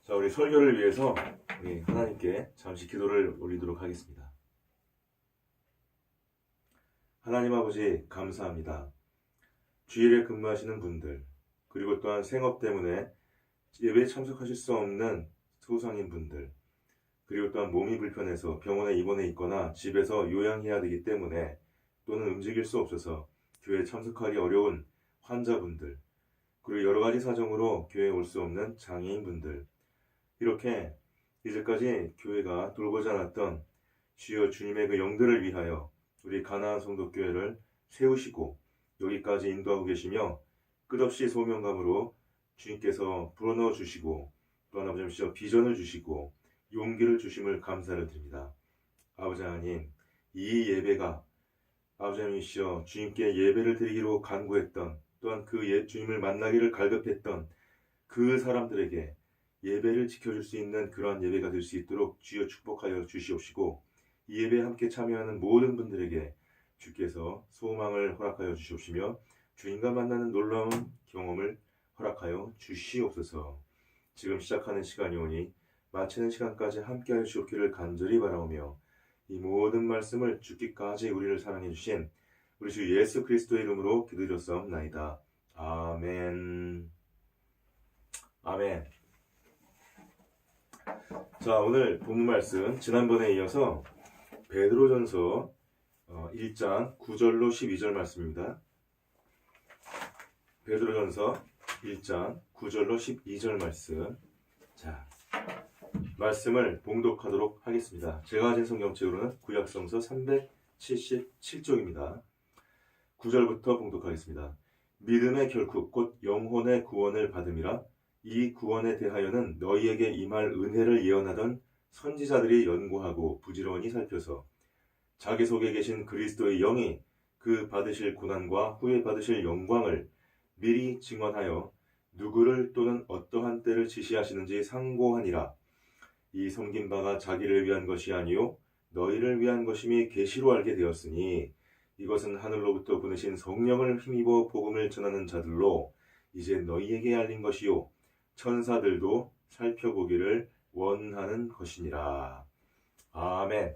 자, 우리 설교를 위해서 우리 하나님께 잠시 기도를 올리도록 하겠습니다. 하나님 아버지 감사합니다. 주일에 근무하시는 분들, 그리고 또한 생업 때문에 예배에 참석하실 수 없는 소상인 분들, 그리고 또한 몸이 불편해서 병원에 입원해 있거나 집에서 요양해야 되기 때문에 또는 움직일 수 없어서 교회에 참석하기 어려운 환자분들, 그리고 여러 가지 사정으로 교회에 올 수 없는 장애인분들, 이렇게 이제까지 교회가 돌보지 않았던 주여 주님의 그 영들을 위하여 우리 가나안 성도교회를 세우시고 여기까지 인도하고 계시며 끝없이 소명감으로 주님께서 불어넣어 주시고 또한 아버지 비전을 주시고 용기를 주심을 감사를 드립니다. 아버지 하나님, 이 예배가 아버지 하나님이시여 주님께 예배를 드리기로 간구했던 또한 그 주님을 만나기를 갈급했던 그 사람들에게 예배를 지켜줄 수 있는 그러한 예배가 될 수 있도록 주여 축복하여 주시옵시고 이 예배에 함께 참여하는 모든 분들에게 주께서 소망을 허락하여 주시옵시며 주님과 만나는 놀라운 경험을 허락하여 주시옵소서. 지금 시작하는 시간이 오니 마치는 시간까지 함께하여 주옵기를 간절히 바라오며 이 모든 말씀을 죽기까지 우리를 사랑해 주신 우리 주 예수 그리스도의 이름으로 기도드렸사옵나이다. 아멘. 아멘. 자, 오늘 본문 말씀 지난번에 이어서 베드로전서 1장 9절로 12절 말씀입니다. 베드로전서 1장 9절로 12절 말씀. 자, 말씀을 봉독하도록 하겠습니다. 제가 가진 성경책으로는 구약성서 377쪽입니다. 9절부터 봉독하겠습니다. 믿음의 결국 곧 영혼의 구원을 받음이라. 이 구원에 대하여는 너희에게 임할 은혜를 예언하던 선지자들이 연구하고 부지런히 살펴서 자기 속에 계신 그리스도의 영이 그 받으실 고난과 후에 받으실 영광을 미리 증언하여 누구를 또는 어떠한 때를 지시하시는지 상고하니라. 이 섬긴 바가 자기를 위한 것이 아니요 너희를 위한 것임이 계시로 알게 되었으니 이것은 하늘로부터 보내신 성령을 힘입어 복음을 전하는 자들로 이제 너희에게 알린 것이요 천사들도 살펴보기를 원하는 것이니라. 아멘.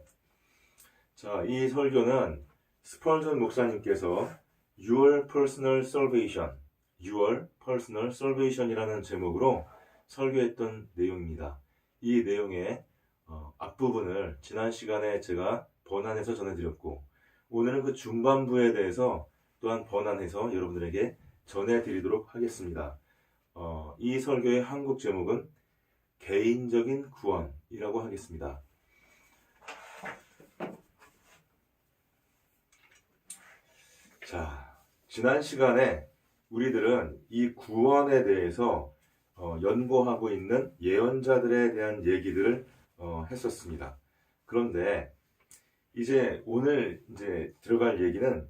자, 이 설교는 스펄전 목사님께서 Your Personal Salvation, Your Personal Salvation이라는 제목으로 설교했던 내용입니다. 이 내용의 앞부분을 지난 시간에 제가 번안해서 전해드렸고 오늘은 그 중반부에 대해서 또한 번안해서 여러분들에게 전해드리도록 하겠습니다. 이 설교의 한국 제목은 개인적인 구원이라고 하겠습니다. 자, 지난 시간에 우리들은 이 구원에 대해서 연구하고 있는 예언자들에 대한 얘기들을 했었습니다. 그런데 이제 오늘 들어갈 얘기는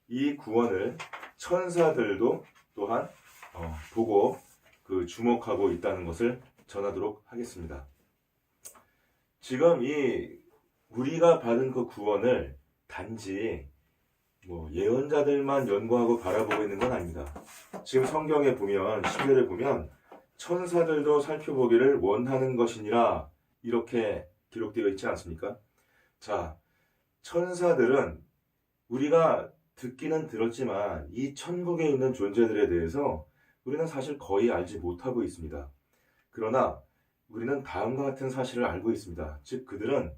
이 구원을 천사들도 또한 보고 주목하고 있다는 것을 전하도록 하겠습니다. 지금 우리가 받은 그 구원을 단지 예언자들만 연구하고 바라보고 있는 건 아닙니다. 지금 성경에 보면 10절에 보면 천사들도 살펴보기를 원하는 것이니라 이렇게 기록되어 있지 않습니까? 자, 천사들은 우리가 듣기는 들었지만 이 천국에 있는 존재들에 대해서 우리는 사실 거의 알지 못하고 있습니다. 그러나 우리는 다음과 같은 사실을 알고 있습니다. 즉 그들은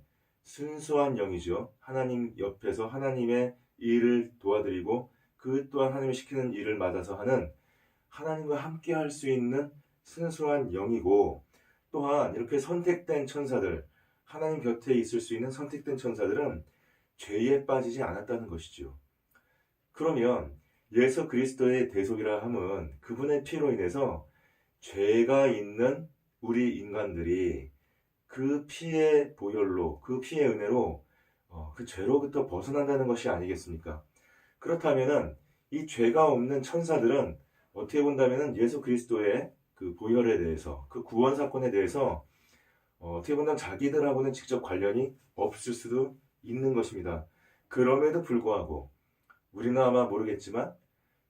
순수한 영이죠. 하나님 옆에서 하나님의 일을 도와드리고 그 또한 하나님이 시키는 일을 맡아서 하는 하나님과 함께 할 수 있는 순수한 영이고 또한 이렇게 선택된 천사들, 하나님 곁에 있을 수 있는 선택된 천사들은 죄에 빠지지 않았다는 것이죠. 그러면 예수 그리스도의 대속이라 함은 그분의 피로 인해서 죄가 있는 우리 인간들이 그 피의 보혈로, 그 피의 은혜로 그 죄로부터 벗어난다는 것이 아니겠습니까? 그렇다면은 이 죄가 없는 천사들은 어떻게 본다면은 예수 그리스도의 그 보혈에 대해서, 그 구원 사건에 대해서 어떻게 보면 자기들하고는 직접 관련이 없을 수도 있는 것입니다. 그럼에도 불구하고 우리는 아마 모르겠지만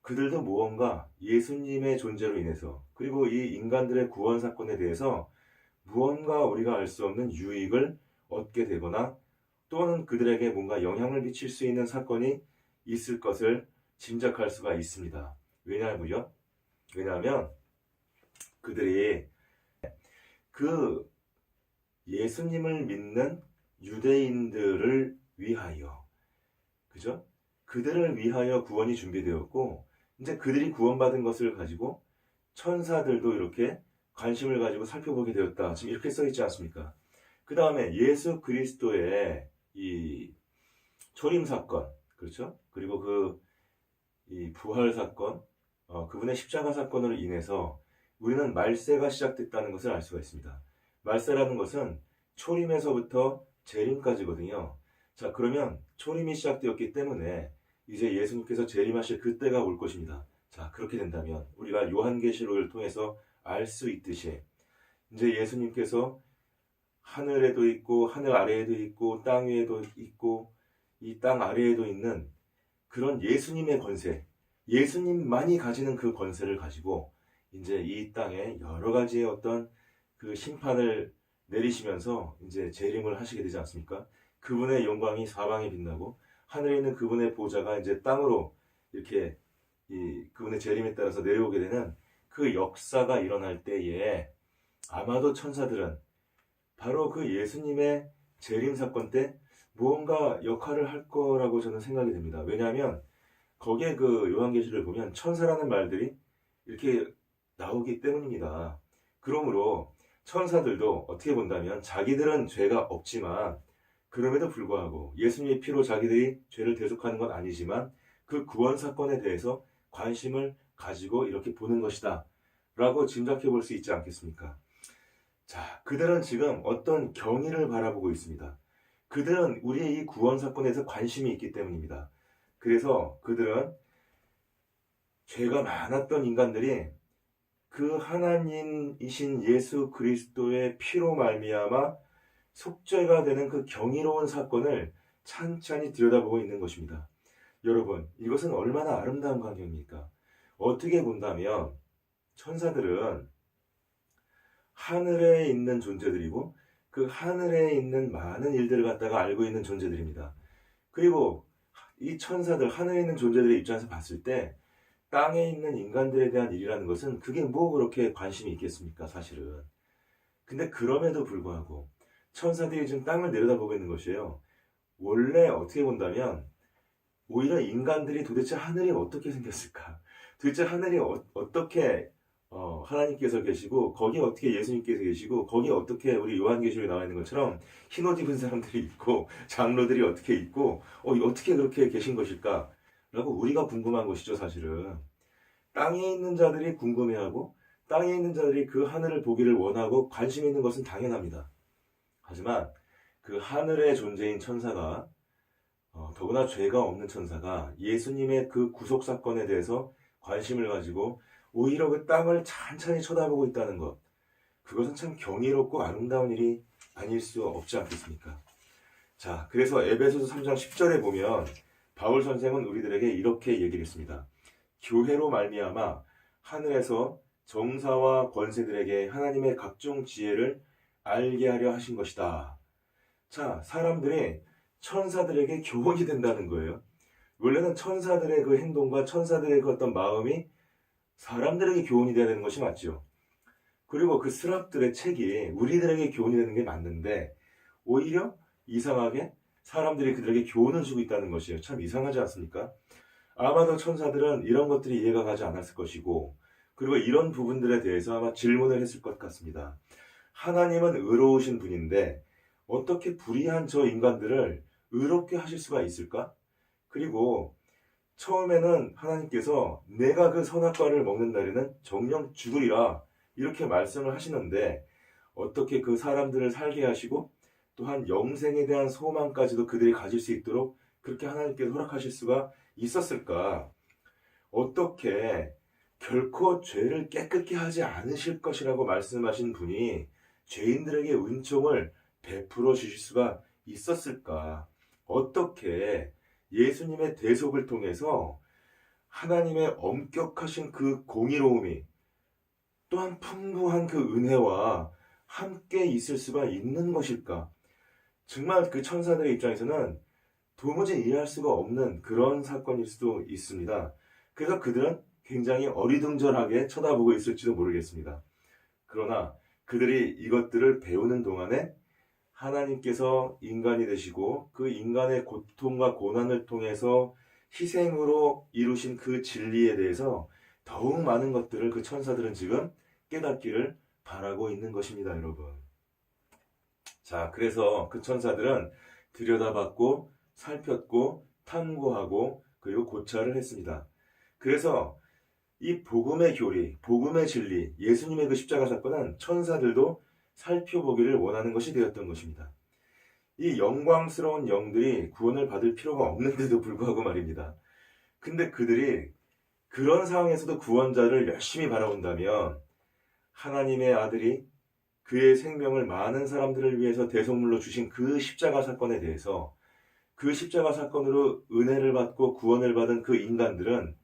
그들도 무언가 예수님의 존재로 인해서 그리고 이 인간들의 구원 사건에 대해서 무언가 우리가 알 수 없는 유익을 얻게 되거나 또는 그들에게 뭔가 영향을 미칠 수 있는 사건이 있을 것을 짐작할 수가 있습니다. 왜냐하면요? 왜냐하면 그들이 그 예수님을 믿는 유대인들을 위하여, 그죠? 그들을 위하여 구원이 준비되었고, 이제 그들이 구원받은 것을 가지고 천사들도 이렇게 관심을 가지고 살펴보게 되었다. 지금 이렇게 써 있지 않습니까? 그 다음에 예수 그리스도의 이 초림 사건, 그렇죠? 그리고 이 부활 사건, 그분의 십자가 사건으로 인해서 우리는 말세가 시작됐다는 것을 알 수가 있습니다. 말세라는 것은 초림에서부터 재림까지거든요. 자, 그러면 초림이 시작되었기 때문에 이제 예수님께서 재림하실 그때가 올 것입니다. 자, 그렇게 된다면 우리가 요한계시록을 통해서 알 수 있듯이 이제 예수님께서 하늘에도 있고 하늘 아래에도 있고 땅 위에도 있고 이 땅 아래에도 있는 그런 예수님의 권세, 예수님만이 가지는 그 권세를 가지고 이제 이 땅에 여러 가지의 어떤 그 심판을 내리시면서 이제 재림을 하시게 되지 않습니까? 그분의 영광이 사방에 빛나고 하늘에 있는 그분의 보좌가 이제 땅으로 이렇게 그분의 재림에 따라서 내려오게 되는 그 역사가 일어날 때에 아마도 천사들은 바로 그 예수님의 재림 사건 때 무언가 역할을 할 거라고 저는 생각이 됩니다. 왜냐하면 거기에 그 요한계시를 보면 천사라는 말들이 이렇게 나오기 때문입니다. 그러므로 천사들도 어떻게 본다면 자기들은 죄가 없지만 그럼에도 불구하고 예수님의 피로 자기들이 죄를 대속하는 건 아니지만 그 구원 사건에 대해서 관심을 가지고 이렇게 보는 것이다 라고 짐작해 볼 수 있지 않겠습니까? 자, 그들은 지금 어떤 경위를 바라보고 있습니다. 그들은 우리의 이 구원 사건에서 관심이 있기 때문입니다. 그래서 그들은 죄가 많았던 인간들이 그 하나님이신 예수 그리스도의 피로 말미암아 속죄가 되는 그 경이로운 사건을 찬찬히 들여다보고 있는 것입니다. 여러분, 이것은 얼마나 아름다운 광경입니까? 어떻게 본다면 천사들은 하늘에 있는 존재들이고 그 하늘에 있는 많은 일들을 갖다가 알고 있는 존재들입니다. 그리고 이 천사들, 하늘에 있는 존재들의 입장에서 봤을 때 땅에 있는 인간들에 대한 일이라는 것은 그게 뭐 그렇게 관심이 있겠습니까, 사실은. 근데 그럼에도 불구하고 천사들이 지금 땅을 내려다보고 있는 것이에요. 원래 어떻게 본다면 오히려 인간들이 도대체 하늘이 어떻게 생겼을까? 도대체 하늘이 어떻게 하나님께서 계시고 거기에 어떻게 예수님께서 계시고 거기에 어떻게 우리 요한계시록에 나와 있는 것처럼 흰옷 입은 사람들이 있고 장로들이 어떻게 있고 어떻게 그렇게 계신 것일까? 라고 우리가 궁금한 것이죠, 사실은. 땅에 있는 자들이 궁금해하고 땅에 있는 자들이 그 하늘을 보기를 원하고 관심 있는 것은 당연합니다. 하지만 그 하늘의 존재인 천사가 더구나 죄가 없는 천사가 예수님의 그 구속 사건에 대해서 관심을 가지고 오히려 그 땅을 찬찬히 쳐다보고 있다는 것, 그것은 참 경이롭고 아름다운 일이 아닐 수 없지 않겠습니까? 자, 그래서 에베소서 3장 10절에 보면 바울 선생은 우리들에게 이렇게 얘기를 했습니다. 교회로 말미암아 하늘에서 정사와 권세들에게 하나님의 각종 지혜를 알게 하려 하신 것이다. 자, 사람들이 천사들에게 교훈이 된다는 거예요. 원래는 천사들의 그 행동과 천사들의 그 어떤 마음이 사람들에게 교훈이 되야 되는 것이 맞죠. 그리고 그 스랍들의 책이 우리들에게 교훈이 되는 게 맞는데 오히려 이상하게 사람들이 그들에게 교훈을 주고 있다는 것이에요. 참 이상하지 않습니까? 아마도 천사들은 이런 것들이 이해가 가지 않았을 것이고 그리고 이런 부분들에 대해서 아마 질문을 했을 것 같습니다. 하나님은 의로우신 분인데 어떻게 불의한 저 인간들을 의롭게 하실 수가 있을까? 그리고 처음에는 하나님께서 내가 그 선악과를 먹는 날에는 정령 죽으리라 이렇게 말씀을 하시는데 어떻게 그 사람들을 살게 하시고 또한 영생에 대한 소망까지도 그들이 가질 수 있도록 그렇게 하나님께서 허락하실 수가 있었을까? 어떻게 결코 죄를 깨끗게 하지 않으실 것이라고 말씀하신 분이 죄인들에게 은총을 베풀어 주실 수가 있었을까? 어떻게 예수님의 대속을 통해서 하나님의 엄격하신 그 공의로움이 또한 풍부한 그 은혜와 함께 있을 수가 있는 것일까? 정말 그 천사들의 입장에서는 도무지 이해할 수가 없는 그런 사건일 수도 있습니다. 그래서 그들은 굉장히 어리둥절하게 쳐다보고 있을지도 모르겠습니다. 그러나 그들이 이것들을 배우는 동안에 하나님께서 인간이 되시고 그 인간의 고통과 고난을 통해서 희생으로 이루신 그 진리에 대해서 더욱 많은 것들을 그 천사들은 지금 깨닫기를 바라고 있는 것입니다, 여러분. 자, 그래서 그 천사들은 들여다봤고 살폈고 탐구하고 그리고 고찰을 했습니다. 그래서 이 복음의 교리, 복음의 진리, 예수님의 그 십자가 사건은 천사들도 살펴보기를 원하는 것이 되었던 것입니다. 이 영광스러운 영들이 구원을 받을 필요가 없는데도 불구하고 말입니다. 근데 그들이 그런 상황에서도 구원자를 열심히 바라본다면 하나님의 아들이 그의 생명을 많은 사람들을 위해서 대속물로 주신 그 십자가 사건에 대해서 그 십자가 사건으로 은혜를 받고 구원을 받은 그 인간들은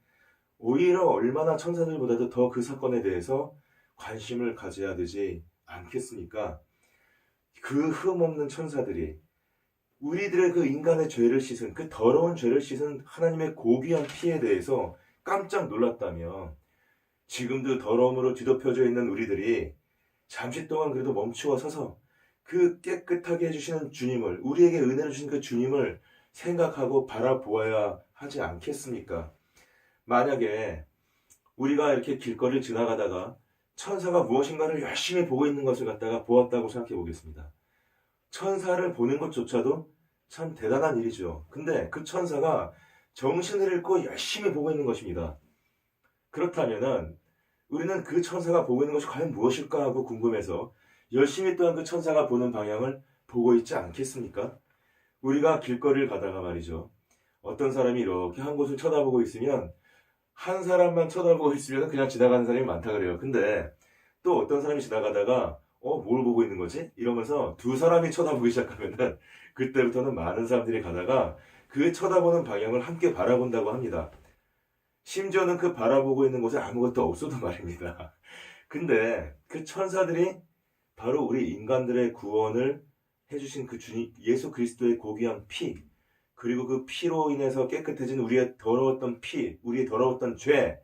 오히려 얼마나 천사들보다도 더 그 사건에 대해서 관심을 가져야 되지 않겠습니까? 그 흠없는 천사들이 우리들의 그 인간의 죄를 씻은 그 더러운 죄를 씻은 하나님의 고귀한 피에 대해서 깜짝 놀랐다면 지금도 더러움으로 뒤덮여져 있는 우리들이 잠시 동안 그래도 멈추어 서서 그 깨끗하게 해주시는 주님을, 우리에게 은혜를 주신 그 주님을 생각하고 바라보아야 하지 않겠습니까? 만약에 우리가 이렇게 길거리를 지나가다가 천사가 무엇인가를 열심히 보고 있는 것을 갖다가 보았다고 생각해 보겠습니다. 천사를 보는 것조차도 참 대단한 일이죠. 근데 그 천사가 정신을 잃고 열심히 보고 있는 것입니다. 그렇다면은 우리는 그 천사가 보고 있는 것이 과연 무엇일까 하고 궁금해서 열심히 또한 그 천사가 보는 방향을 보고 있지 않겠습니까? 우리가 길거리를 가다가 말이죠. 어떤 사람이 이렇게 한 곳을 쳐다보고 있으면 한 사람만 쳐다보고 있으면 그냥 지나가는 사람이 많다 그래요. 근데 또 어떤 사람이 지나가다가 뭘 보고 있는 거지? 이러면서 두 사람이 쳐다보기 시작하면은 그때부터는 많은 사람들이 가다가 그 쳐다보는 방향을 함께 바라본다고 합니다. 심지어는 그 바라보고 있는 곳에 아무것도 없어도 말입니다. 근데 그 천사들이 바로 우리 인간들의 구원을 해주신 그 주님 예수 그리스도의 고귀한 피, 그리고 그 피로 인해서 깨끗해진 우리의 더러웠던 피, 우리의 더러웠던 죄,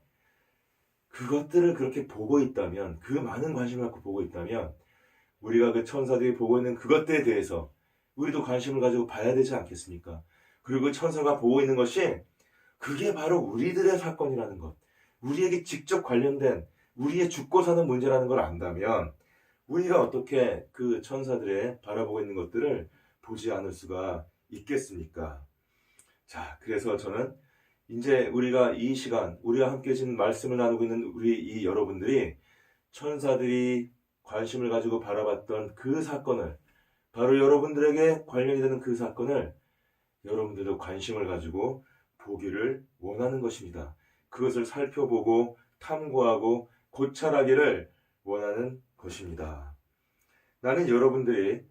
그것들을 그렇게 보고 있다면, 그 많은 관심을 갖고 보고 있다면 우리가 그 천사들이 보고 있는 그것들에 대해서 우리도 관심을 가지고 봐야 되지 않겠습니까? 그리고 그 천사가 보고 있는 것이 그게 바로 우리들의 사건이라는 것, 우리에게 직접 관련된 우리의 죽고 사는 문제라는 걸 안다면 우리가 어떻게 그 천사들의 바라보고 있는 것들을 보지 않을 수가 있겠습니까? 자, 그래서 저는 이제 우리가 이 시간, 우리와 함께 지금 말씀을 나누고 있는 우리 이 여러분들이 천사들이 관심을 가지고 바라봤던 그 사건을, 바로 여러분들에게 관련이 되는 그 사건을 여러분들도 관심을 가지고 보기를 원하는 것입니다. 그것을 살펴보고 탐구하고 고찰하기를 원하는 것입니다. 나는 여러분들이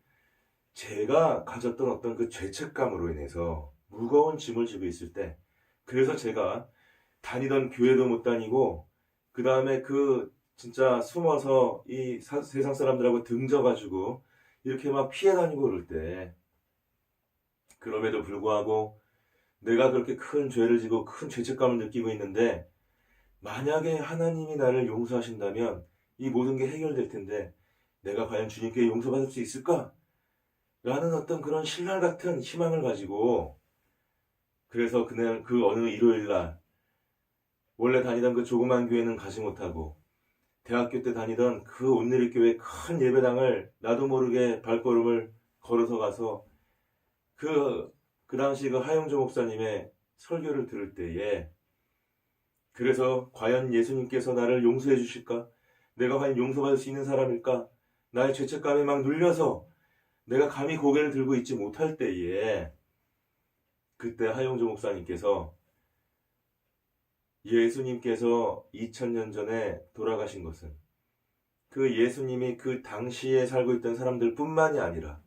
제가 가졌던 어떤 그 죄책감으로 인해서 무거운 짐을 지고 있을 때, 그래서 제가 다니던 교회도 못 다니고 그 다음에 그 진짜 숨어서 이 세상 사람들하고 등져가지고 이렇게 막 피해 다니고 그럴 때, 그럼에도 불구하고 내가 그렇게 큰 죄를 지고 큰 죄책감을 느끼고 있는데 만약에 하나님이 나를 용서하신다면 이 모든 게 해결될 텐데 내가 과연 주님께 용서받을 수 있을까? 라는 어떤 그런 신랄 같은 희망을 가지고, 그래서 그날 그 어느 일요일날 원래 다니던 그 조그만 교회는 가지 못하고 대학교 때 다니던 그 온누리교회 큰 예배당을 나도 모르게 발걸음을 걸어서 가서 그 당시 그 하영조 목사님의 설교를 들을 때에, 그래서 과연 예수님께서 나를 용서해 주실까? 내가 과연 용서받을 수 있는 사람일까? 나의 죄책감에 막 눌려서 내가 감히 고개를 들고 있지 못할 때에, 그때 하영조 목사님께서 예수님께서 2000년 전에 돌아가신 것은 그 예수님이 그 당시에 살고 있던 사람들 뿐만이 아니라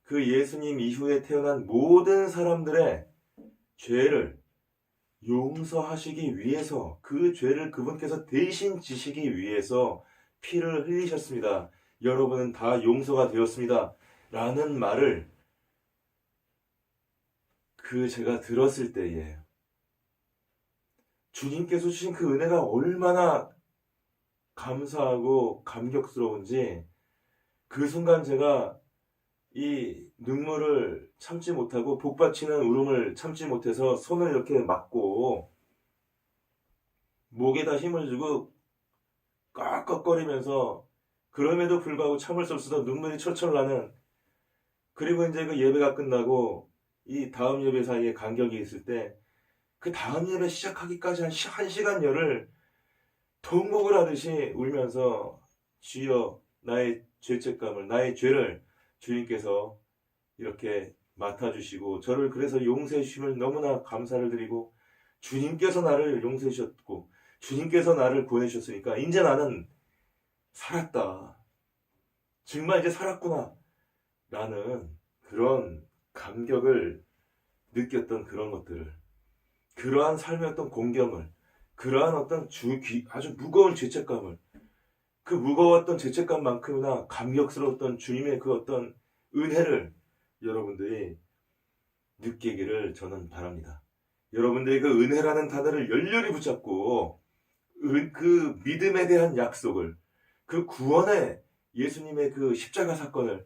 그 예수님 이후에 태어난 모든 사람들의 죄를 용서하시기 위해서, 그 죄를 그분께서 대신 지시기 위해서 피를 흘리셨습니다. 여러분은 다 용서가 되었습니다. 라는 말을 제가 들었을 때에 주님께서 주신 그 은혜가 얼마나 감사하고 감격스러운지 그 순간 제가 이 눈물을 참지 못하고 복받치는 울음을 참지 못해서 손을 이렇게 막고 목에다 힘을 주고 깍깍거리면서 그럼에도 불구하고 참을 수 없어서 눈물이 철철 나는, 그리고 이제 그 예배가 끝나고 이 다음 예배 사이에 간격이 있을 때 그 다음 예배 시작하기까지 한 시간여를 통곡을 하듯이 울면서 주여 나의 죄책감을, 나의 죄를 주님께서 이렇게 맡아주시고 저를 그래서 용서해 주심을 너무나 감사를 드리고, 주님께서 나를 용서해 주셨고 주님께서 나를 구원해 주셨으니까 이제 나는 살았다, 정말 이제 살았구나 라는 그런 감격을 느꼈던 그런 것들을, 그러한 삶의 어떤 공경을, 그러한 어떤 아주 무거운 죄책감을, 그 무거웠던 죄책감만큼이나 감격스러웠던 주님의 그 어떤 은혜를 여러분들이 느끼기를 저는 바랍니다. 여러분들이 그 은혜라는 단어를 열렬히 붙잡고 그 믿음에 대한 약속을, 그 구원의 예수님의 그 십자가 사건을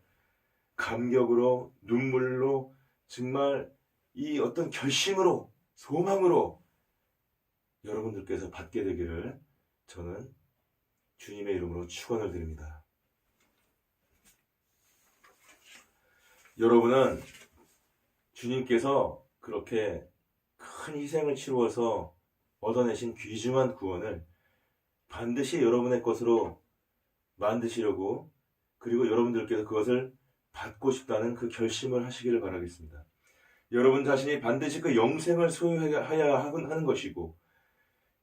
감격으로, 눈물로, 정말 이 어떤 결심으로, 소망으로 여러분들께서 받게 되기를 저는 주님의 이름으로 축원을 드립니다. 여러분은 주님께서 그렇게 큰 희생을 치루어서 얻어내신 귀중한 구원을 반드시 여러분의 것으로 만드시려고, 그리고 여러분들께서 그것을 받고 싶다는 그 결심을 하시기를 바라겠습니다. 여러분 자신이 반드시 그 영생을 소유해야 하는 것이고,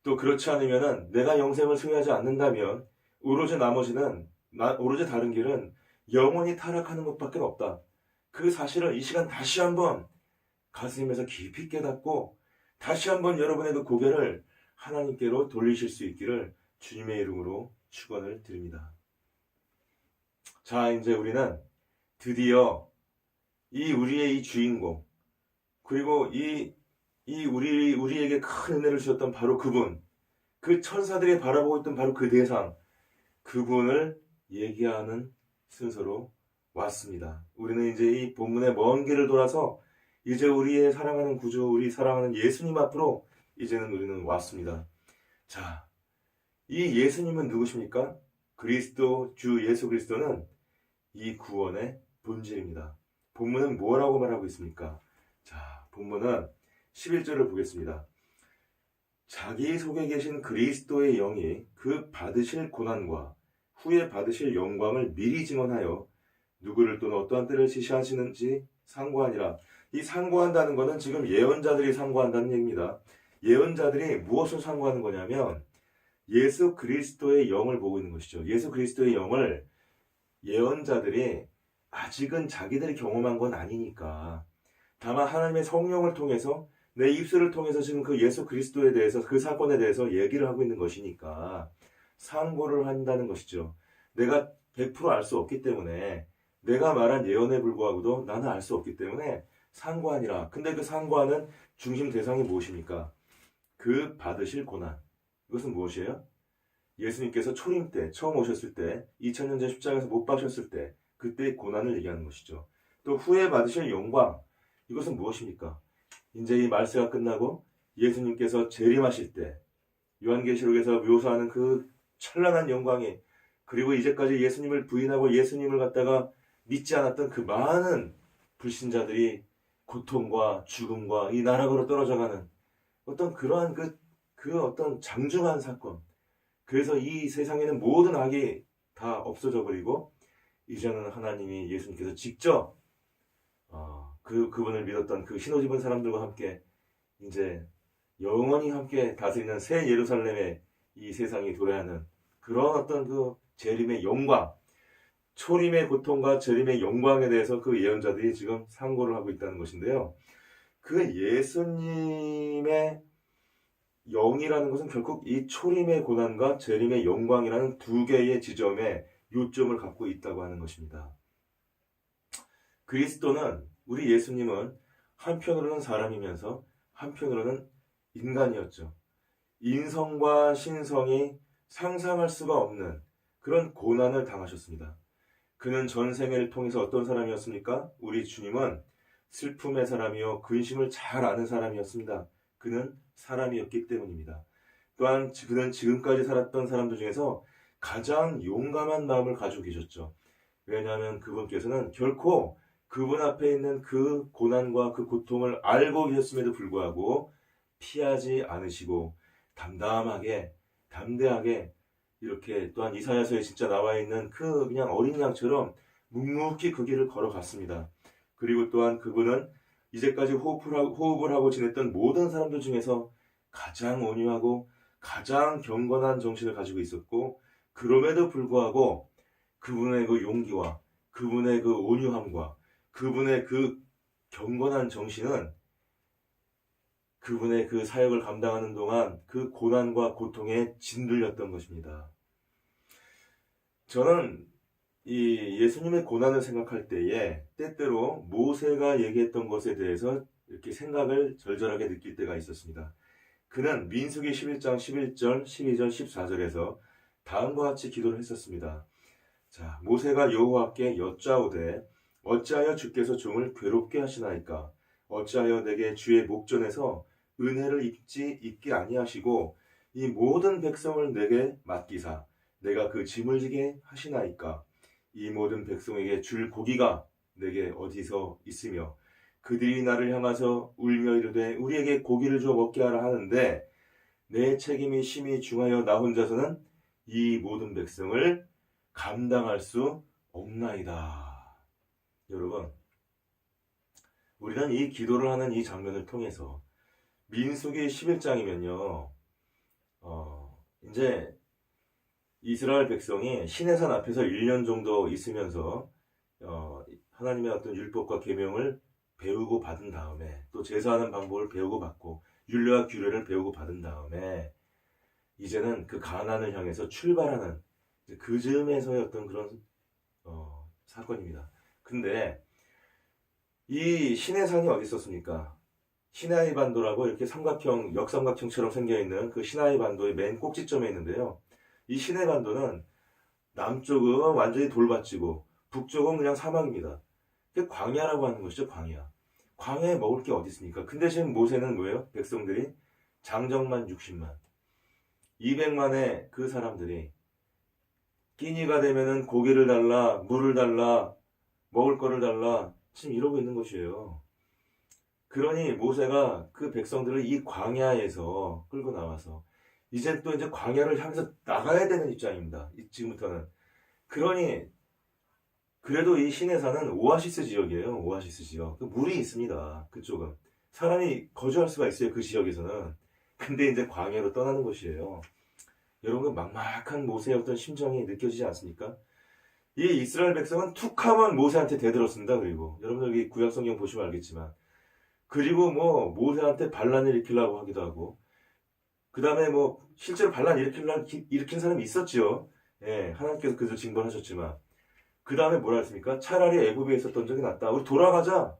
또 그렇지 않으면 내가 영생을 소유하지 않는다면 오로지 오로지 다른 길은 영원히 타락하는 것밖에 없다. 그 사실을 이 시간 다시 한번 가슴에서 깊이 깨닫고 다시 한번 여러분의 그 고개를 하나님께로 돌리실 수 있기를 주님의 이름으로 축원을 드립니다. 자, 이제 우리는 드디어 우리의 이 주인공, 그리고 우리에게 큰 은혜를 주셨던 바로 그분, 그 천사들이 바라보고 있던 바로 그 대상, 그분을 얘기하는 순서로 왔습니다. 우리는 이제 이 본문의 먼 길을 돌아서 이제 우리의 사랑하는 구주, 우리 사랑하는 예수님 앞으로 이제는 우리는 왔습니다. 자, 이 예수님은 누구십니까? 주 예수 그리스도는 이 구원의 본질입니다. 본문은 뭐라고 말하고 있습니까? 자, 본문은 11절을 보겠습니다. 자기 속에 계신 그리스도의 영이 그 받으실 고난과 후에 받으실 영광을 미리 증언하여 누구를 또는 어떠한 때를 지시하시는지 상고하니라. 이 상고한다는 것은 지금 예언자들이 상고한다는 얘기입니다. 예언자들이 무엇을 상고하는 거냐면 예수 그리스도의 영을 보고 있는 것이죠. 예수 그리스도의 영을 예언자들이 아직은 자기들이 경험한 건 아니니까, 다만 하나님의 성령을 통해서 내 입술을 통해서 지금 그 예수 그리스도에 대해서, 그 사건에 대해서 얘기를 하고 있는 것이니까 상고를 한다는 것이죠. 내가 100% 알 수 없기 때문에, 내가 말한 예언에 불구하고도 나는 알 수 없기 때문에 상고하니라. 근데 그 상고하는 중심 대상이 무엇입니까? 그 받으실 고난. 이것은 무엇이에요? 예수님께서 초림 때, 처음 오셨을 때, 2000년 전 십자가에서 못 박으셨을 때, 그때의 고난을 얘기하는 것이죠. 또 후에 받으실 영광. 이것은 무엇입니까? 이제 이 말세가 끝나고 예수님께서 재림하실 때, 요한계시록에서 묘사하는 그 찬란한 영광이, 그리고 이제까지 예수님을 부인하고 예수님을 갖다가 믿지 않았던 그 많은 불신자들이 고통과 죽음과 이 나락으로 떨어져가는 어떤 그러한 그 어떤 장중한 사건. 그래서 이 세상에는 모든 악이 다 없어져 버리고 이제는 하나님이, 예수님께서 직접 그분을 믿었던 그 흰옷 입은 사람들과 함께 이제 영원히 함께 다스리는 새 예루살렘의 이 세상이 도래하는 그런 어떤 그 재림의 영광, 초림의 고통과 재림의 영광에 대해서 그 예언자들이 지금 상고를 하고 있다는 것인데요. 그 예수님의 영이라는 것은 결국 이 초림의 고난과 재림의 영광이라는 두 개의 지점에 요점을 갖고 있다고 하는 것입니다. 그리스도는, 우리 예수님은 한편으로는 사람이면서 한편으로는 인간이었죠. 인성과 신성이 상상할 수가 없는 그런 고난을 당하셨습니다. 그는 전생애를 통해서 어떤 사람이었습니까? 우리 주님은 슬픔의 사람이요 근심을 잘 아는 사람이었습니다. 그는 사람이었기 때문입니다. 또한 그는 지금까지 살았던 사람들 중에서 가장 용감한 마음을 가지고 계셨죠. 왜냐하면 그분께서는 결코 그분 앞에 있는 그 고난과 그 고통을 알고 계셨음에도 불구하고 피하지 않으시고 담대하게 이렇게, 또한 이사야서에 진짜 나와 있는 그 그냥 어린 양처럼 묵묵히 그 길을 걸어갔습니다. 그리고 또한 그분은 이제까지 호흡을 하고 지냈던 모든 사람들 중에서 가장 온유하고 가장 경건한 정신을 가지고 있었고, 그럼에도 불구하고 그분의 그 용기와 그분의 그 온유함과 그분의 그 경건한 정신은 그분의 그 사역을 감당하는 동안 그 고난과 고통에 짓눌렸던 것입니다. 저는 이 예수님의 고난을 생각할 때에 때때로 모세가 얘기했던 것에 대해서 이렇게 생각을 절절하게 느낄 때가 있었습니다. 그는 민수기 11장 11절, 12절, 14절에서 다음과 같이 기도를 했었습니다. 자, 모세가 여호와께 여짜오되 어찌하여 주께서 종을 괴롭게 하시나이까? 어찌하여 내게 주의 목전에서 은혜를 입게 아니하시고 이 모든 백성을 내게 맡기사 내가 그 짐을 지게 하시나이까? 이 모든 백성에게 줄 고기가 내게 어디서 있으며 그들이 나를 향하서 울며 이르되 우리에게 고기를 줘 먹게 하라 하는데 내 책임이 심히 중하여 나 혼자서는 이 모든 백성을 감당할 수 없나이다. 여러분, 우리는 이 기도를 하는 이 장면을 통해서 민수기 11장이면요, 이제 이스라엘 백성이 시내산 앞에서 1년 정도 있으면서 하나님의 어떤 율법과 계명을 배우고 받은 다음에 또 제사하는 방법을 배우고 받고 율례와 규례를 배우고 받은 다음에 이제는 그 가나안을 향해서 출발하는 그 즈음에서의 어떤 그런 사건입니다. 근데 이 시내산이 어디 있었습니까? 시나이 반도라고 이렇게 역삼각형처럼 생겨있는 그 시나이 반도의 맨 꼭지점에 있는데요. 이 시나이 반도는 남쪽은 완전히 돌밭이고 북쪽은 그냥 사막입니다. 그게 광야라고 하는 것이죠, 광야. 광야에 먹을 게 어디 있습니까? 근데 지금 모세는 뭐예요? 백성들이 장정만 60만, 200만의 그 사람들이 끼니가 되면은 고기를 달라, 물을 달라, 먹을 거를 달라, 지금 이러고 있는 것이에요. 그러니 모세가 그 백성들을 이 광야에서 끌고 나와서 이제 또 이제 광야를 향해서 나가야 되는 입장입니다. 지금부터는. 그러니 그래도 이 시내산은 오아시스 지역이에요. 오아시스 지역. 물이 있습니다. 그쪽은. 사람이 거주할 수가 있어요. 그 지역에서는. 근데 이제 광야로 떠나는 것이에요. 여러분, 막막한 모세의 어떤 심정이 느껴지지 않습니까? 이 이스라엘 백성은 툭하면 모세한테 대들었습니다. 그리고 여러분 여기 구약성경 보시면 알겠지만, 그리고 뭐 모세한테 반란을 일으키려고 하기도 하고, 그 다음에 뭐 실제로 반란 일으킨 사람이 있었지요. 예, 하나님께서 그저 징벌하셨지만, 그 다음에 뭐라 했습니까? 차라리 애굽에 있었던 적이 낫다. 우리 돌아가자.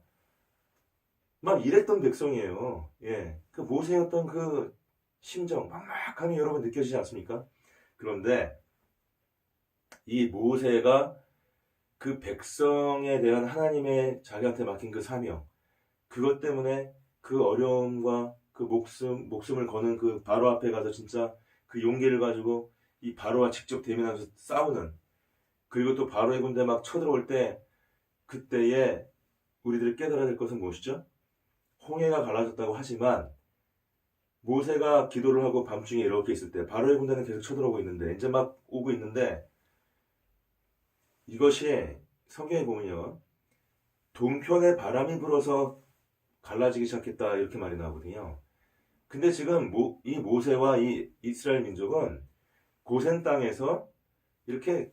막 이랬던 백성이에요. 예, 그 모세였던 그 심정, 막막함이 여러분 느껴지지 않습니까? 그런데 이 모세가 그 백성에 대한 하나님의 자기한테 맡긴 그 사명, 그것 때문에 그 어려움과 그 목숨을 거는 그 바로 앞에 가서 진짜 그 용기를 가지고 이 바로와 직접 대면하면서 싸우는, 그리고 또 바로의 군대 막 쳐들어올 때 그때에 우리들이 깨달아야 될 것은 무엇이죠? 홍해가 갈라졌다고 하지만 모세가 기도를 하고 밤중에 이렇게 있을 때 바로의 군대는 계속 쳐들어오고 있는데, 이제 막 오고 있는데, 이것이 성경에 보면요, 동편에 바람이 불어서 갈라지기 시작했다 이렇게 말이 나오거든요. 근데 지금 이 모세와 이 이스라엘 민족은 고센 땅에서 이렇게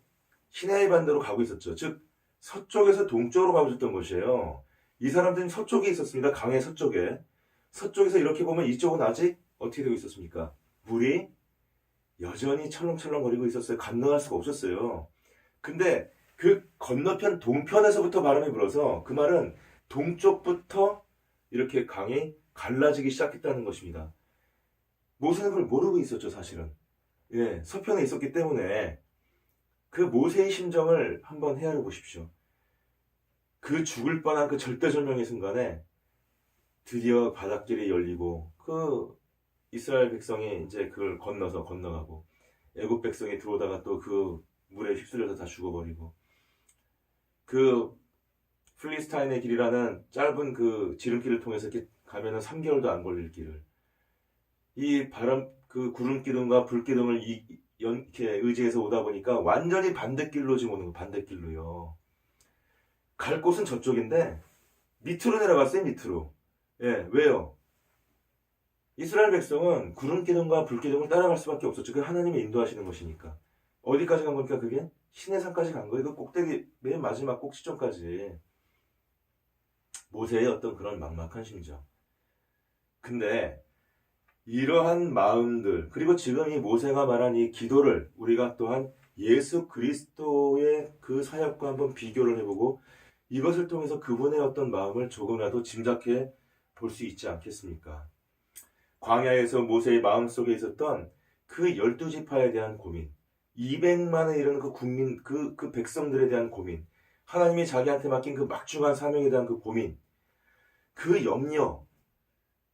시내의 반대로 가고 있었죠. 즉 서쪽에서 동쪽으로 가고 있었던 것이에요. 이 사람들은 서쪽에 있었습니다. 강의 서쪽에. 서쪽에서 이렇게 보면 이쪽은 아직 어떻게 되고 있었습니까? 물이 여전히 철렁철렁거리고 있었어요. 건너갈 수가 없었어요. 근데 그 건너편 동편에서부터 바람이 불어서 그 말은 동쪽부터 이렇게 강이 갈라지기 시작했다는 것입니다. 모세는 그걸 모르고 있었죠, 사실은. 예, 서편에 있었기 때문에 그 모세의 심정을 한번 헤아려 보십시오. 그 죽을 뻔한 그 절대절명의 순간에 드디어 바닷길이 열리고 그 이스라엘 백성이 이제 그걸 건너가고 애굽 백성이 들어오다가 또 그 물에 휩쓸려서 다 죽어버리고 그 필리스타인의 길이라는 짧은 그 지름길을 통해서 이렇게 가면은 3개월도 안 걸릴 길을 이 바람 그 구름 기둥과 불 기둥을 이렇게 의지해서 오다 보니까 완전히 반대길로 지금 오는 거 반대길로요. 갈 곳은 저쪽인데 밑으로 내려갔어요, 밑으로. 예, 왜요? 이스라엘 백성은 구름 기둥과 불 기둥을 따라갈 수밖에 없었죠. 그 하나님이 인도하시는 것이니까. 어디까지 간 겁니까, 그게? 시내산까지 간 거예요. 그 꼭대기, 맨 마지막 꼭지점까지. 모세의 어떤 그런 막막한 심정. 근데, 이러한 마음들, 그리고 지금 이 모세가 말한 이 기도를 우리가 또한 예수 그리스도의 그 사역과 한번 비교를 해보고 이것을 통해서 그분의 어떤 마음을 조금이라도 짐작해 볼 수 있지 않겠습니까? 광야에서 모세의 마음속에 있었던 그 12지파에 대한 고민, 200만에 이르는 그 국민, 그 백성들에 대한 고민, 하나님이 자기한테 맡긴 그 막중한 사명에 대한 그 고민, 그 염려,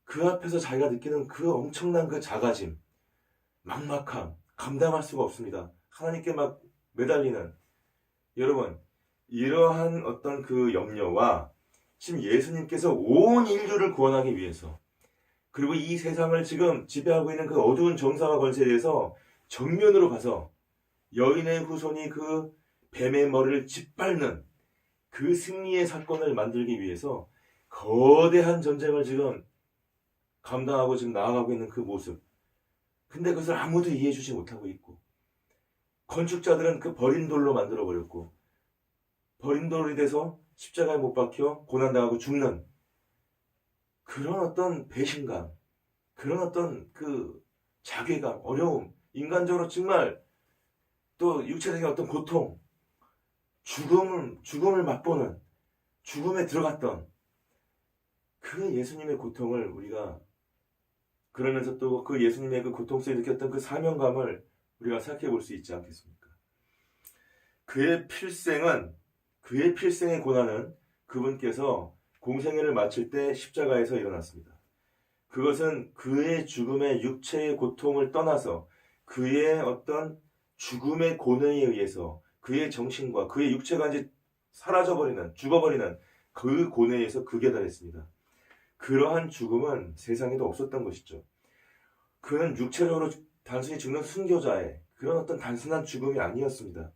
그 앞에서 자기가 느끼는 그 엄청난 그 자가짐, 막막함, 감당할 수가 없습니다. 하나님께 막 매달리는, 여러분, 이러한 어떤 그 염려와 지금 예수님께서 온 인류를 구원하기 위해서 그리고 이 세상을 지금 지배하고 있는 그 어두운 정사와 권세에 대해서 정면으로 가서 여인의 후손이 그 뱀의 머리를 짓밟는 그 승리의 사건을 만들기 위해서 거대한 전쟁을 지금 감당하고 지금 나아가고 있는 그 모습. 근데 그것을 아무도 이해해 주지 못하고 있고 건축자들은 그 버린 돌로 만들어 버렸고 버린 돌이 돼서 십자가에 못 박혀 고난당하고 죽는 그런 어떤 배신감, 그런 어떤 그 자괴감, 어려움, 인간적으로 정말 또 육체적인 어떤 고통, 죽음을 맛보는, 죽음에 들어갔던 그 예수님의 고통을 우리가 그러면서 또 그 예수님의 그 고통 속에 느꼈던 그 사명감을 우리가 생각해 볼 수 있지 않겠습니까? 그의 필생의 고난은 그분께서 공생애를 마칠 때 십자가에서 일어났습니다. 그것은 그의 죽음의 육체의 고통을 떠나서 그의 어떤 죽음의 고뇌에 의해서 그의 정신과 그의 육체가 이제 죽어버리는 그 고뇌에서 극에 달했습니다. 그러한 죽음은 세상에도 없었던 것이죠. 그는 육체적으로 단순히 죽는 순교자의 그런 어떤 단순한 죽음이 아니었습니다.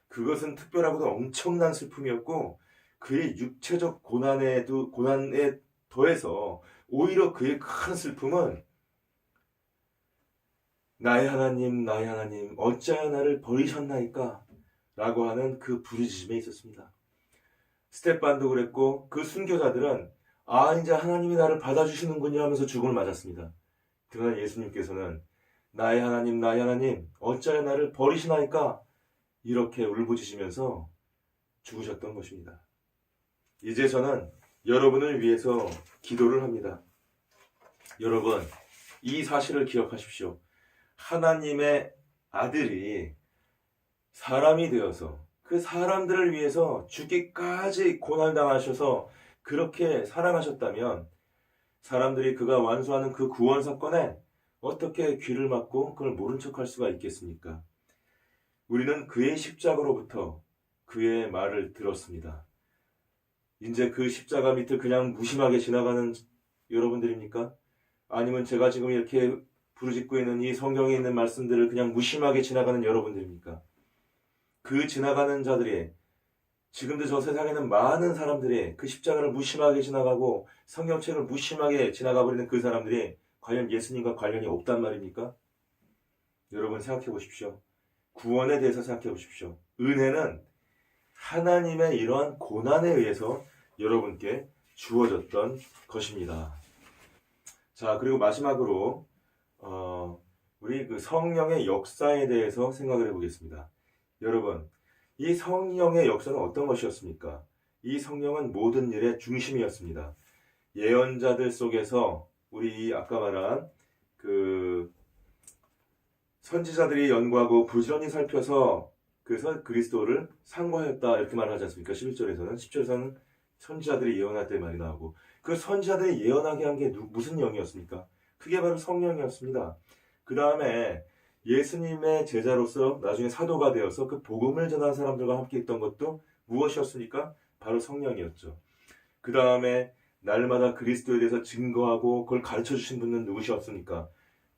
그것은 특별하고도 엄청난 슬픔이었고 그의 육체적 고난에 더해서 오히려 그의 큰 슬픔은 나의 하나님 어찌하여 나를 버리셨나이까 라고 하는 그 부르짖음에 있었습니다. 스테판도 그랬고 그 순교자들은 이제 하나님이 나를 받아주시는군요 하면서 죽음을 맞았습니다. 그러나 예수님께서는 나의 하나님 어찌하여 나를 버리시나이까 이렇게 울부짖으면서 죽으셨던 것입니다. 이제 저는 여러분을 위해서 기도를 합니다. 여러분, 이 사실을 기억하십시오. 하나님의 아들이 사람이 되어서 그 사람들을 위해서 죽기까지 고난당하셔서 그렇게 사랑하셨다면 사람들이 그가 완수하는 그 구원 사건에 어떻게 귀를 막고 그걸 모른 척할 수가 있겠습니까? 우리는 그의 십자가로부터 그의 말을 들었습니다. 이제 그 십자가 밑을 그냥 무심하게 지나가는 여러분들입니까? 아니면 제가 지금 이렇게 부르짖고 있는 이 성경에 있는 말씀들을 그냥 무심하게 지나가는 여러분들입니까? 그 지나가는 자들이 지금도 저 세상에는 많은 사람들이 그 십자가를 무심하게 지나가고 성경책을 무심하게 지나가 버리는 그 사람들이 과연 예수님과 관련이 없단 말입니까? 여러분 생각해 보십시오. 구원에 대해서 생각해 보십시오. 은혜는 하나님의 이러한 고난에 의해서 여러분께 주어졌던 것입니다. 자, 그리고 마지막으로 우리 그 성령의 역사에 대해서 생각을 해보겠습니다. 여러분, 이 성령의 역사는 어떤 것이었습니까? 이 성령은 모든 일의 중심이었습니다. 예언자들 속에서 우리 아까 말한 그 선지자들이 연구하고 부지런히 살펴서 그래서 그리스도를 상고하였다 이렇게 말하지 않습니까? 11절에서는 10절에서는 선지자들이 예언할 때 말이 나오고 그 선지자들이 예언하게 한 게 무슨 영이었습니까? 그게 바로 성령이었습니다. 그 다음에 예수님의 제자로서 나중에 사도가 되어서 그 복음을 전한 사람들과 함께 있던 것도 무엇이었습니까? 바로 성령이었죠. 그 다음에 날마다 그리스도에 대해서 증거하고 그걸 가르쳐 주신 분은 누구셨습니까?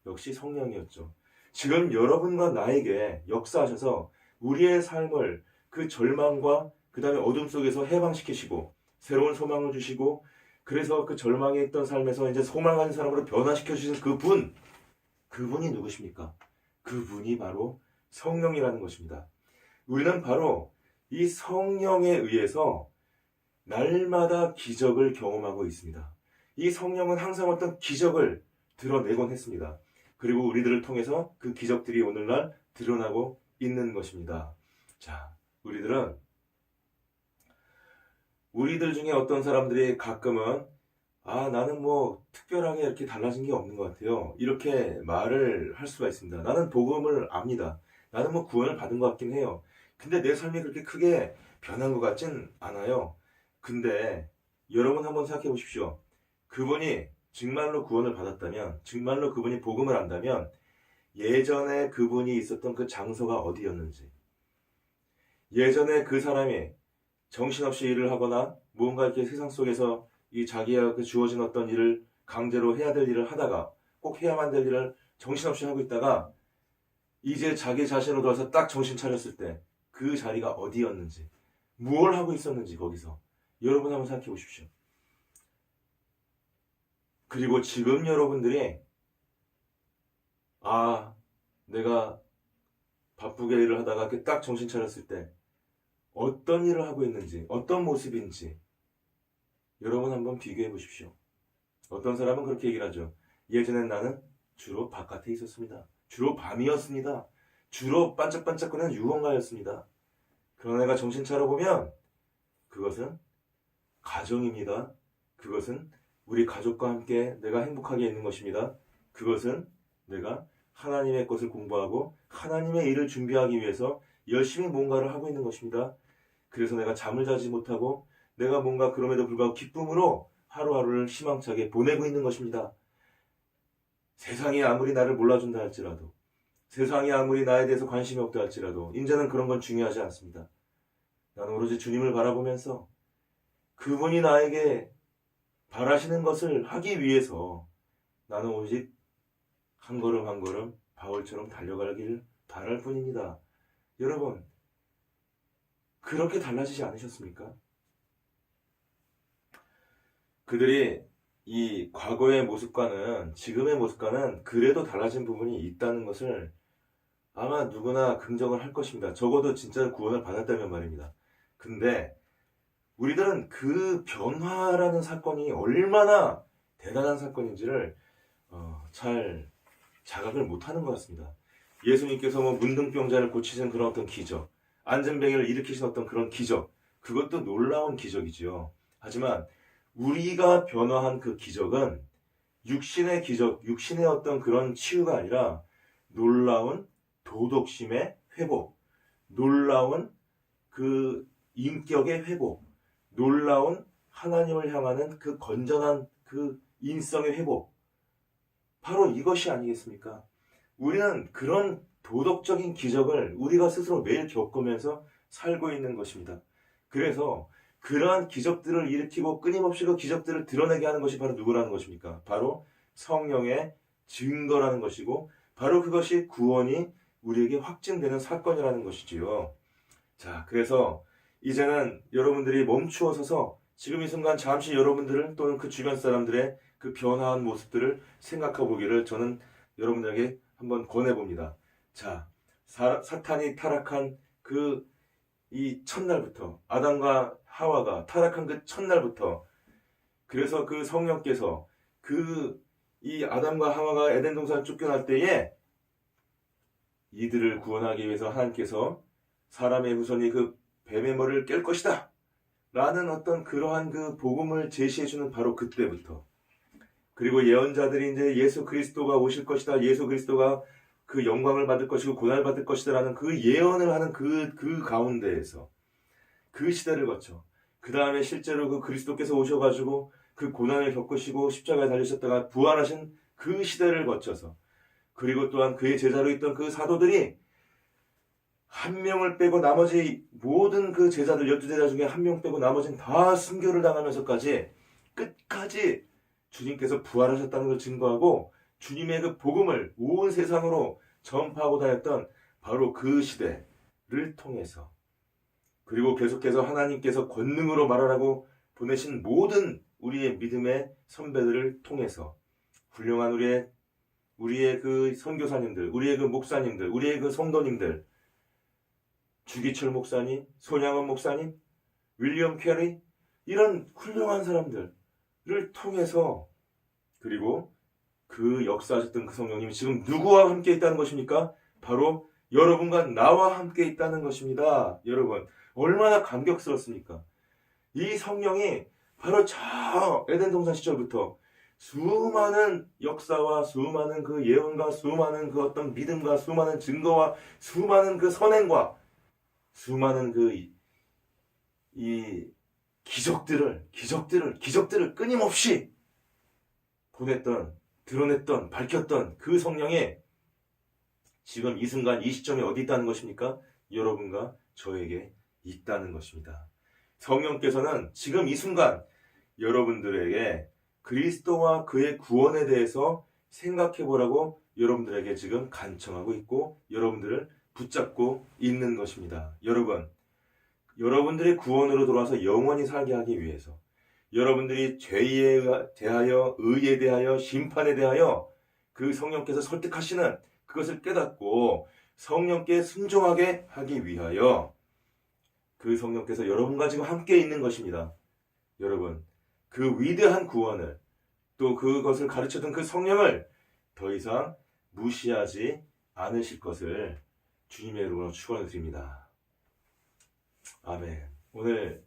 역시 성령이었죠. 지금 여러분과 나에게 역사하셔서 우리의 삶을 그 절망과 그 다음에 어둠 속에서 해방시키시고 새로운 소망을 주시고 그래서 그 절망에 있던 삶에서 이제 소망하는 사람으로 변화시켜 주신 그분이 누구십니까? 그분이 바로 성령이라는 것입니다. 우리는 바로 이 성령에 의해서 날마다 기적을 경험하고 있습니다. 이 성령은 항상 어떤 기적을 드러내곤 했습니다. 그리고 우리들을 통해서 그 기적들이 오늘날 드러나고 있는 것입니다. 자, 우리들 중에 어떤 사람들이 가끔은 나는 뭐 특별하게 이렇게 달라진 게 없는 것 같아요. 이렇게 말을 할 수가 있습니다. 나는 복음을 압니다. 나는 뭐 구원을 받은 것 같긴 해요. 근데 내 삶이 그렇게 크게 변한 것 같진 않아요. 근데 여러분 한번 생각해 보십시오. 그분이 정말로 구원을 받았다면, 정말로 그분이 복음을 안다면 예전에 그분이 있었던 그 장소가 어디였는지, 예전에 그 사람이 정신없이 일을 하거나 무언가 이렇게 세상 속에서 이 자기가 그 주어진 어떤 일을 강제로 해야 될 일을 하다가 꼭 해야만 될 일을 정신없이 하고 있다가 이제 자기 자신으로 돌아서 딱 정신 차렸을 때 그 자리가 어디였는지, 무엇을 하고 있었는지 거기서 여러분 한번 생각해 보십시오. 그리고 지금 여러분들이 내가 바쁘게 일을 하다가 이렇게 딱 정신 차렸을 때 어떤 일을 하고 있는지, 어떤 모습인지 여러분 한번 비교해 보십시오. 어떤 사람은 그렇게 얘기를 하죠. 예전엔 나는 주로 바깥에 있었습니다. 주로 밤이었습니다. 주로 반짝반짝거리는 유흥가였습니다. 그러나 내가 정신 차려보면 그것은 가정입니다. 그것은 우리 가족과 함께 내가 행복하게 있는 것입니다. 그것은 내가 하나님의 것을 공부하고 하나님의 일을 준비하기 위해서 열심히 뭔가를 하고 있는 것입니다. 그래서 내가 잠을 자지 못하고 내가 뭔가 그럼에도 불구하고 기쁨으로 하루하루를 희망차게 보내고 있는 것입니다. 세상이 아무리 나를 몰라준다 할지라도, 세상이 아무리 나에 대해서 관심이 없다 할지라도 이제는 그런 건 중요하지 않습니다. 나는 오로지 주님을 바라보면서 그분이 나에게 바라시는 것을 하기 위해서 나는 오직 한 걸음 한 걸음 바울처럼 달려가길 바랄 뿐입니다. 여러분, 그렇게 달라지지 않으셨습니까? 그들이 이 과거의 모습과는 지금의 모습과는 그래도 달라진 부분이 있다는 것을 아마 누구나 긍정을 할 것입니다. 적어도 진짜로 구원을 받았다면 말입니다. 근데 우리들은 그 변화라는 사건이 얼마나 대단한 사건인지를 잘 자각을 못하는 것 같습니다. 예수님께서 뭐 문둥병자를 고치신 그런 어떤 기적, 안전뱅이를 일으키신 어떤 그런 기적, 그것도 놀라운 기적이지요. 하지만 우리가 변화한 그 기적은 육신의 기적, 육신의 어떤 그런 치유가 아니라 놀라운 도덕심의 회복, 놀라운 그 인격의 회복, 놀라운 하나님을 향하는 그 건전한 그 인성의 회복, 바로 이것이 아니겠습니까? 우리는 그런 도덕적인 기적을 우리가 스스로 매일 겪으면서 살고 있는 것입니다. 그래서 그러한 기적들을 일으키고 끊임없이 그 기적들을 드러내게 하는 것이 바로 누구라는 것입니까? 바로 성령의 증거라는 것이고 바로 그것이 구원이 우리에게 확증되는 사건이라는 것이지요. 자, 그래서 이제는 여러분들이 멈추어 서서 지금 이 순간 잠시 여러분들을 또는 그 주변 사람들의 그 변화한 모습들을 생각해 보기를 저는 여러분들에게 한번 권해봅니다. 자, 사탄이 타락한 이 첫날부터 아담과 하와가 타락한 그 첫날부터 그래서 그 성령께서 이 아담과 하와가 에덴 동산을 쫓겨날 때에 이들을 구원하기 위해서 하나님께서 사람의 후손이 그 뱀의 머리를 깰 것이다 라는 어떤 그러한 그 복음을 제시해주는 바로 그때부터, 그리고 예언자들이 이제 예수 그리스도가 오실 것이다, 예수 그리스도가 그 영광을 받을 것이고 고난을 받을 것이다 라는 그 예언을 하는 그 가운데에서 그 시대를 거쳐 그 다음에 실제로 그 그리스도께서 오셔가지고 그 고난을 겪으시고 십자가에 달리셨다가 부활하신 그 시대를 거쳐서, 그리고 또한 그의 제자로 있던 그 사도들이 한 명을 빼고 나머지 모든 그 제자들 12제자 중에 한 명 빼고 나머지는 다 순교를 당하면서까지 끝까지 주님께서 부활하셨다는 걸 증거하고 주님의 그 복음을 온 세상으로 전파하고 다녔던 바로 그 시대를 통해서, 그리고 계속해서 하나님께서 권능으로 말하라고 보내신 모든 우리의 믿음의 선배들을 통해서 훌륭한 우리의 그 선교사님들, 우리의 그 목사님들, 우리의 그 성도님들, 주기철 목사님, 손양원 목사님, 윌리엄 캐리, 이런 훌륭한 사람들을 통해서, 그리고 그 역사하셨던 그 성령님이 지금 누구와 함께 있다는 것입니까? 바로 여러분과 나와 함께 있다는 것입니다. 여러분, 얼마나 감격스럽습니까? 이 성령이 바로 저 에덴 동산 시절부터 수많은 역사와 수많은 그 예언과 수많은 그 어떤 믿음과 수많은 증거와 수많은 그 선행과 수많은 이 기적들을 끊임없이 보냈던, 드러냈던, 밝혔던 그 성령이 지금 이 순간 이 시점에 어디 있다는 것입니까? 여러분과 저에게 있다는 것입니다. 성령께서는 지금 이 순간 여러분들에게 그리스도와 그의 구원에 대해서 생각해 보라고 여러분들에게 지금 간청하고 있고 여러분들을 붙잡고 있는 것입니다. 여러분들의 구원으로 돌아와서 영원히 살게 하기 위해서, 여러분들이 죄에 대하여, 의에 대하여, 심판에 대하여 그 성령께서 설득하시는 그것을 깨닫고 성령께 순종하게 하기 위하여 그 성령께서 여러분과 지금 함께 있는 것입니다. 여러분, 그 위대한 구원을, 또 그것을 가르쳐준 그 성령을 더 이상 무시하지 않으실 것을 주님의 이름으로 축원드립니다. 아멘. 오늘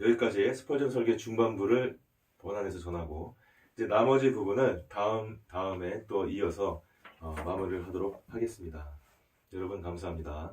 여기까지 스펄전 설계 중반부를 번안해서 전하고, 이제 나머지 부분은 다음에 또 이어서 마무리를 하도록 하겠습니다. 여러분 감사합니다.